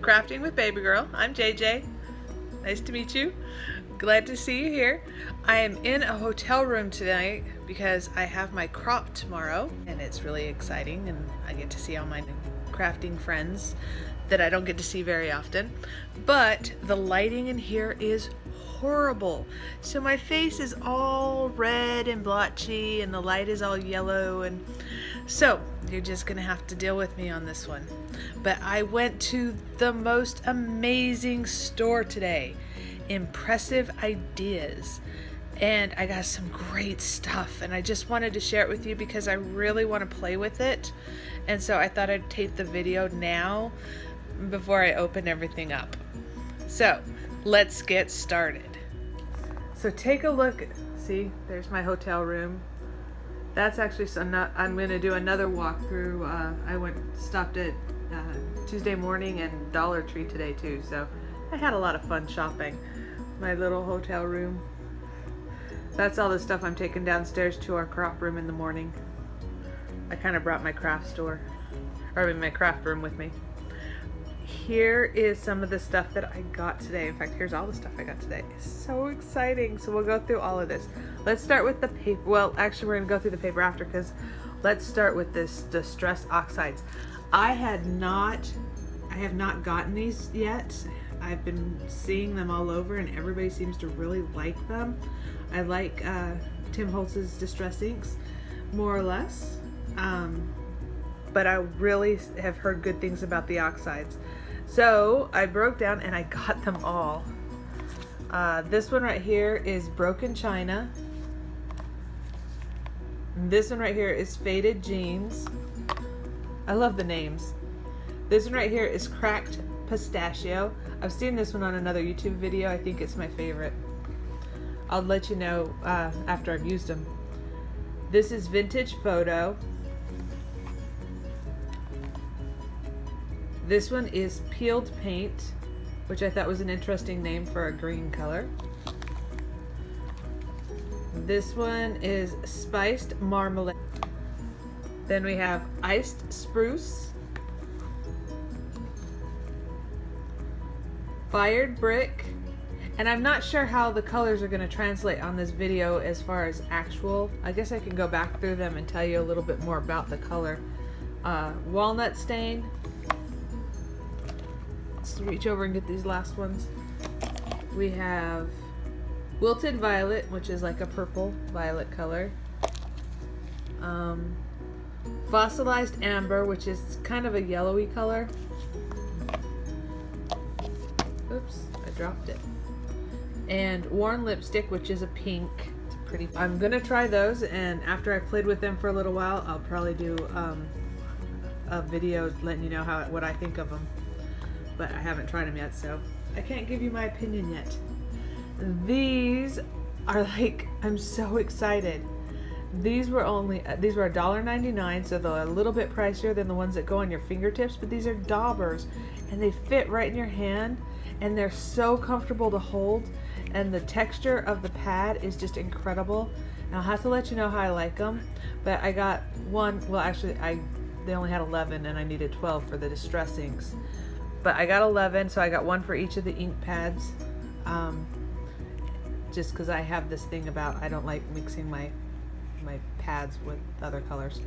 Crafting with Baby Girl. I'm JJ. Nice to meet you. Glad to see you here. I am in a hotel room tonight because I have my crop tomorrow and it's really exciting and I get to see all my new crafting friends that I don't get to see very often. But the lighting in here is horrible. So my face is all red and blotchy and the light is all yellow, and so you're just gonna have to deal with me on this one. But I went to the most amazing store today, Impressive Ideas, and I got some great stuff and I just wanted to share it with you because I really want to play with it, and so I thought I'd tape the video now before I open everything up. So let's get started. So take a look. See, there's my hotel room. That's actually I'm going to do another walkthrough. I stopped at Tuesday Morning and Dollar Tree today too, so I had a lot of fun shopping. My little hotel room. That's all the stuff I'm taking downstairs to our crop room in the morning. I kind of brought my craft my craft room with me. Here is some of the stuff that I got today. In fact, here's all the stuff I got today. It's so exciting. So we'll go through all of this. Let's start with the paper. Well, actually, we're going to go through the paper after, because let's start with this Distress Oxides. I have not gotten these yet. I've been seeing them all over and everybody seems to really like them. I like Tim Holtz's Distress Inks more or less, but I really have heard good things about the oxides. So I broke down and I got them all. This one right here is Broken China. This one right here is Faded Jeans. I love the names. This one right here is Cracked Pistachio. I've seen this one on another YouTube video. I think it's my favorite. I'll let you know after I've used them. This is Vintage Photo. This one is Peeled Paint, which I thought was an interesting name for a green color. This one is Spiced Marmalade. Then we have Iced Spruce, Fired Brick, and I'm not sure how the colors are going to translate on this video as far as actual. I guess I can go back through them and tell you a little bit more about the color. Walnut Stain. Let's reach over and get these last ones. We have Wilted Violet, which is like a purple violet color. Fossilized Amber, which is kind of a yellowy color. Oops, I dropped it. And Worn Lipstick, which is a pink. It's pretty. I'm gonna try those, and after I've played with them for a little while, I'll probably do a video letting you know what I think of them. But I haven't tried them yet, so I can't give you my opinion yet. These are like, I'm so excited. These were $1.99, so they're a little bit pricier than the ones that go on your fingertips, but these are daubers and they fit right in your hand and they're so comfortable to hold, and the texture of the pad is just incredible. And I'll have to let you know how I like them, but I got one. Well, actually they only had 11 and I needed 12 for the Distress Inks. But I got 11, so I got one for each of the ink pads, just because I have this thing about I don't like mixing my pads with other colors.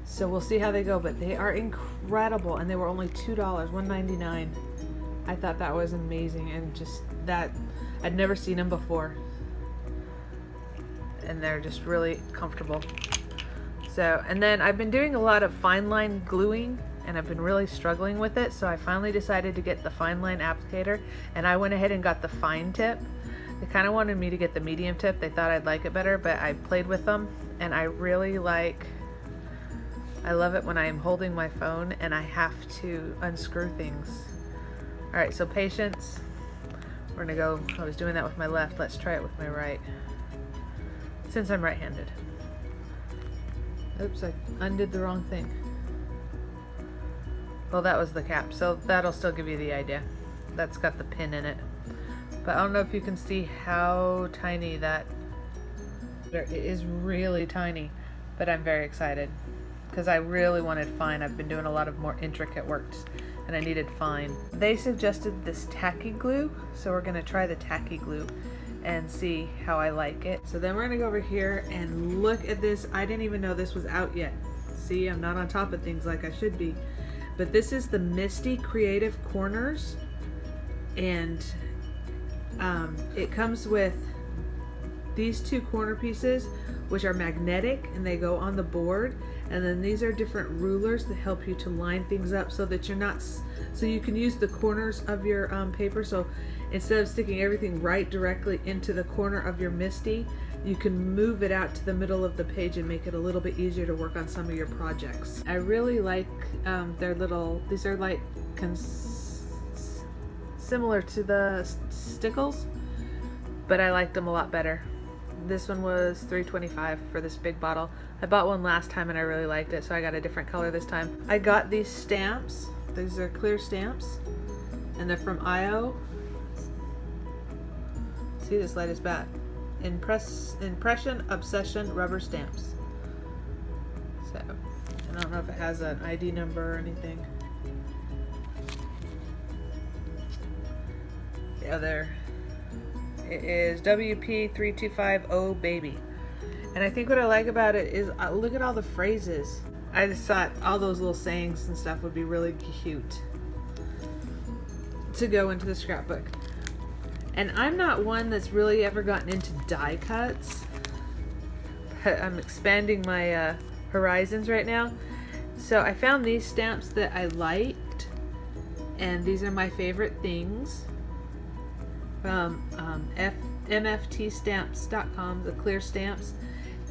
So we'll see how they go, but they are incredible, and they were only $2, $1.99. I thought that was amazing, and just that, I'd never seen them before, and they're just really comfortable. So, and then I've been doing a lot of fine line gluing, and I've been really struggling with it, so I finally decided to get the fine line applicator, and I went ahead and got the fine tip. They kind of wanted me to get the medium tip. They thought I'd like it better, but I played with them and I really I love it when I am holding my phone and I have to unscrew things. Alright, so patience. We're gonna go, I was doing that with my left, let's try it with my right, since I'm right-handed. Oops, I undid the wrong thing. Well, that was the cap, so that'll still give you the idea. That's got the pin in it. But I don't know if you can see how tiny that, it is really tiny, but I'm very excited because I really wanted fine. I've been doing a lot of more intricate work and I needed fine. They suggested this tacky glue, so we're gonna try the tacky glue and see how I like it. So then we're gonna go over here and look at this. I didn't even know this was out yet. See, I'm not on top of things like I should be. But this is the Misty Creative Corners, and it comes with these two corner pieces, which are magnetic, and they go on the board. And then these are different rulers that help you to line things up so that you're not, so you can use the corners of your paper. So instead of sticking everything right directly into the corner of your Misty, you can move it out to the middle of the page and make it a little bit easier to work on some of your projects. I really like their little, these are like similar to the Stickles, but I like them a lot better. This one was $3.25 for this big bottle. I bought one last time and I really liked it, so I got a different color this time. I got these stamps. These are clear stamps, and they're from IO. See, this light is bad. Impression Obsession rubber stamps. So, I don't know if it has an ID number or anything. The other, it is WP3250 Baby. And I think what I like about it is, look at all the phrases. I just thought all those little sayings and stuff would be really cute to go into the scrapbook. And I'm not one that's really ever gotten into die cuts. I'm expanding my horizons right now. So I found these stamps that I liked, and these are my favorite things from mftstamps.com, the clear stamps.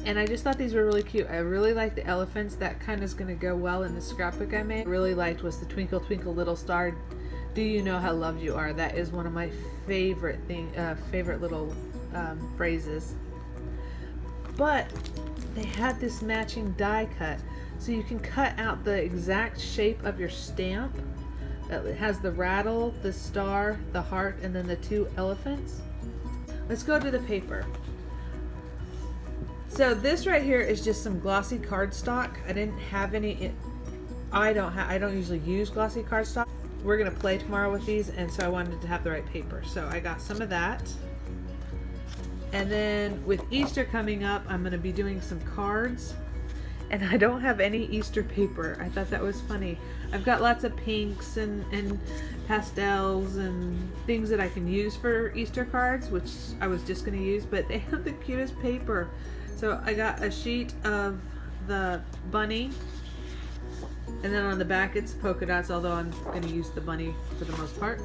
And I just thought these were really cute. I really like the elephants. That kind of is going to go well in the scrapbook I made. I really liked was the Twinkle Twinkle Little Star, do you know how loved you are? That is one of my favorite little phrases. But they had this matching die cut, so you can cut out the exact shape of your stamp. It has the rattle, the star, the heart, and then the two elephants. Let's go to the paper. So this right here is just some glossy cardstock. I didn't have any. I don't usually use glossy cardstock. We're gonna play tomorrow with these, and so I wanted to have the right paper. So I got some of that. And then with Easter coming up, I'm gonna be doing some cards. And I don't have any Easter paper. I thought that was funny. I've got lots of pinks and pastels and things that I can use for Easter cards, which I was just gonna use, but they have the cutest paper. So I got a sheet of the bunny, and then on the back it's polka dots, although I'm going to use the bunny for the most part.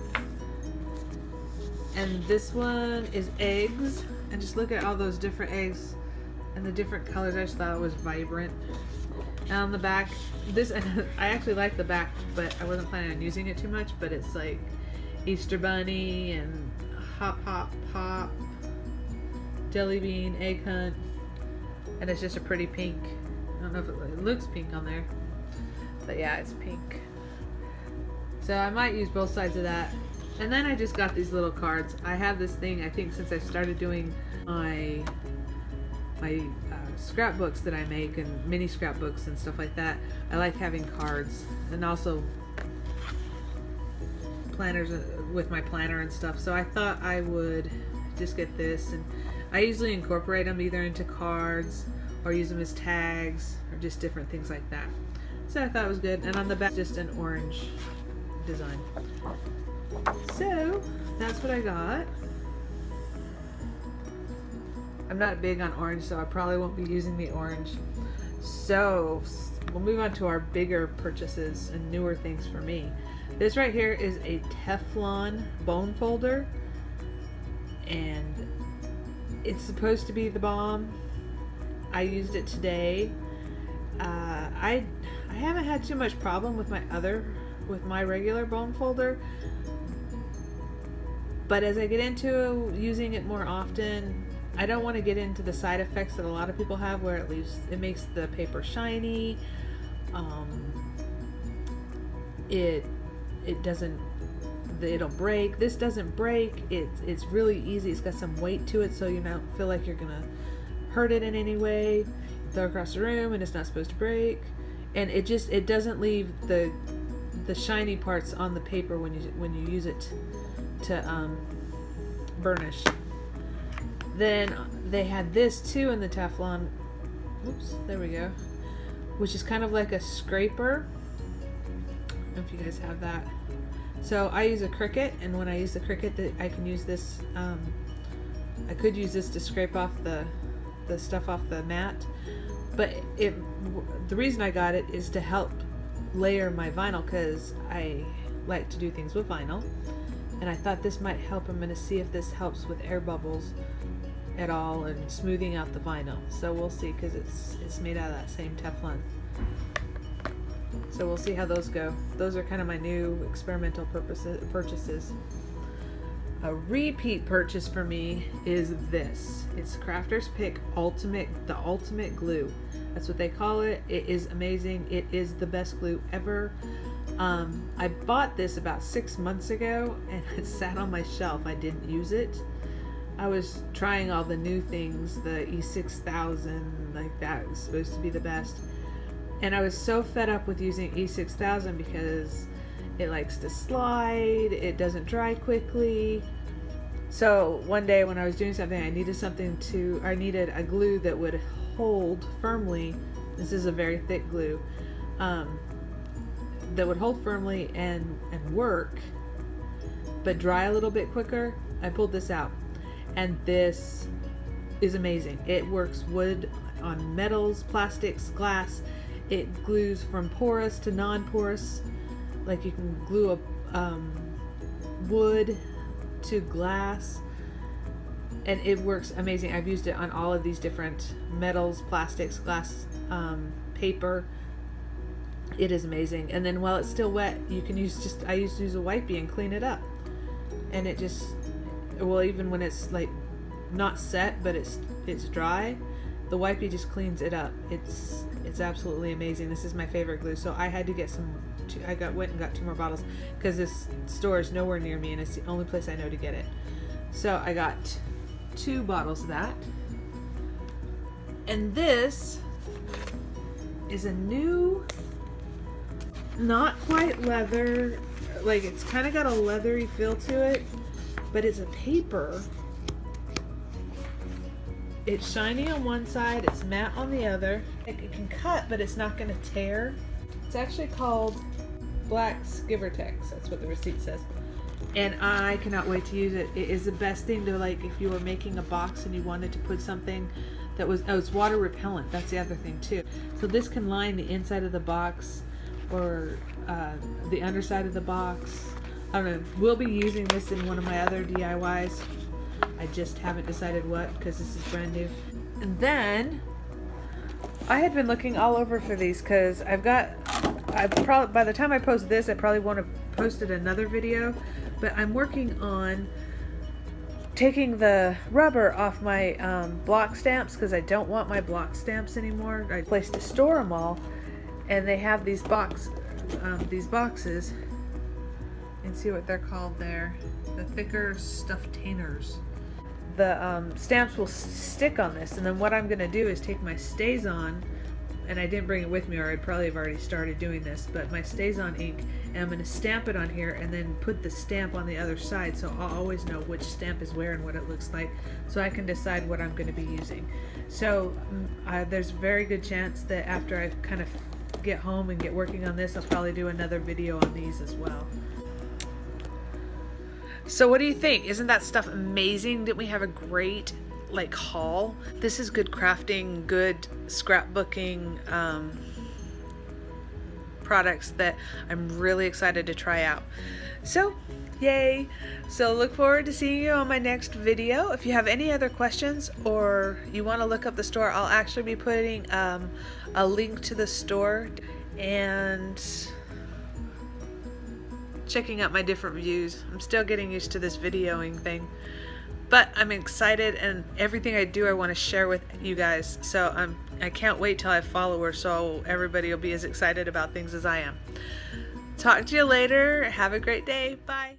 And this one is eggs, and just look at all those different eggs and the different colors. I just thought it was vibrant. And on the back, this, I actually like the back, but I wasn't planning on using it too much, but it's like Easter bunny and hop hop pop, jelly bean, egg hunt. And it's just a pretty pink. I don't know if it looks pink on there, but yeah, it's pink. So I might use both sides of that. And then I just got these little cards. I have this thing, I think since I started doing my scrapbooks that I make, and mini scrapbooks and stuff like that, I like having cards, and also planners with my planner and stuff. So I thought I would just get this, and I usually incorporate them either into cards or use them as tags or just different things like that. So I thought it was good. And on the back, just an orange design. So that's what I got. I'm not big on orange, so I probably won't be using the orange. So we'll move on to our bigger purchases and newer things for me. This right here is a Teflon bone folder, and it's supposed to be the bomb. I used it today. I haven't had too much problem with my regular bone folder, but as I get into using it more often, I don't want to get into the side effects that a lot of people have, where it makes the paper shiny. It'll break. This doesn't break. It's really easy. It's got some weight to it, so you don't feel like you're gonna hurt it in any way. You throw it across the room and it's not supposed to break. And it doesn't leave the the shiny parts on the paper when you use it to burnish. Then they had this too in the Teflon. Oops, there we go. Which is kind of like a scraper. I don't know if you guys have that. So I use a Cricut, and when I use the Cricut, I can use this. I could use this to scrape off the stuff off the mat, but the reason I got it is to help layer my vinyl, because I like to do things with vinyl, and I thought this might help. I'm going to see if this helps with air bubbles at all and smoothing out the vinyl. So we'll see, because it's made out of that same Teflon. So we'll see how those go. Those are kind of my new experimental purchases. A repeat purchase for me is this. It's Crafters Pick the Ultimate Glue. That's what they call it. It is amazing. It is the best glue ever. I bought this about 6 months ago, and it sat on my shelf. I didn't use it. I was trying all the new things. The E6000, like that was supposed to be the best. And I was so fed up with using E6000 because it likes to slide, it doesn't dry quickly. So one day when I was doing something, I needed a glue that would hold firmly. This is a very thick glue, that would hold firmly and work, but dry a little bit quicker. I pulled this out, and this is amazing. It works wood on metals, plastics, glass. It glues from porous to non-porous. Like you can glue a wood to glass, and it works amazing. I've used it on all of these different metals, plastics, glass, paper. It is amazing. And then while it's still wet, you can I used to use a wipey and clean it up, and it just, well, even when it's like not set but it's dry, the wipey just cleans it up. It's absolutely amazing. This is my favorite glue. So I had to get went and got 2 more bottles, because this store is nowhere near me, and it's the only place I know to get it. So I got 2 bottles of that. And this is a new, not quite leather, like it's kind of got a leathery feel to it, but it's a paper. It's shiny on one side, it's matte on the other. It can cut, but it's not going to tear. It's actually called Black Skivertex. That's what the receipt says. And I cannot wait to use it. It is the best thing to, like, if you were making a box and you wanted to put something that was, oh, it's water repellent. That's the other thing too. So this can line the inside of the box or the underside of the box. I don't know. We'll be using this in one of my other DIYs. I just haven't decided what, because this is brand new. And then I had been looking all over for these, because by the time I post this, I probably won't have posted another video, but I'm working on taking the rubber off my block stamps, because I don't want my block stamps anymore. I placed to store them all, and they have these boxes. And see what they're called there. The thicker stufftainers. The stamps will stick on this, and then what I'm going to do is take my StazOn, and I didn't bring it with me, or I'd probably have already started doing this, but my StazOn ink, and I'm going to stamp it on here and then put the stamp on the other side, so I'll always know which stamp is where and what it looks like, so I can decide what I'm going to be using. So there's a very good chance that after I kind of get home and get working on this, I'll probably do another video on these as well. So what do you think? Isn't that stuff amazing? Didn't we have a great haul? This is good crafting, good scrapbooking products that I'm really excited to try out. So yay! So look forward to seeing you on my next video. If you have any other questions or you want to look up the store, I'll actually be putting a link to the store and checking out my different views. I'm still getting used to this videoing thing, but I'm excited, and everything I do I want to share with you guys. So I can't wait till I have followers, so everybody will be as excited about things as I am. Talk to you later. Have a great day. Bye.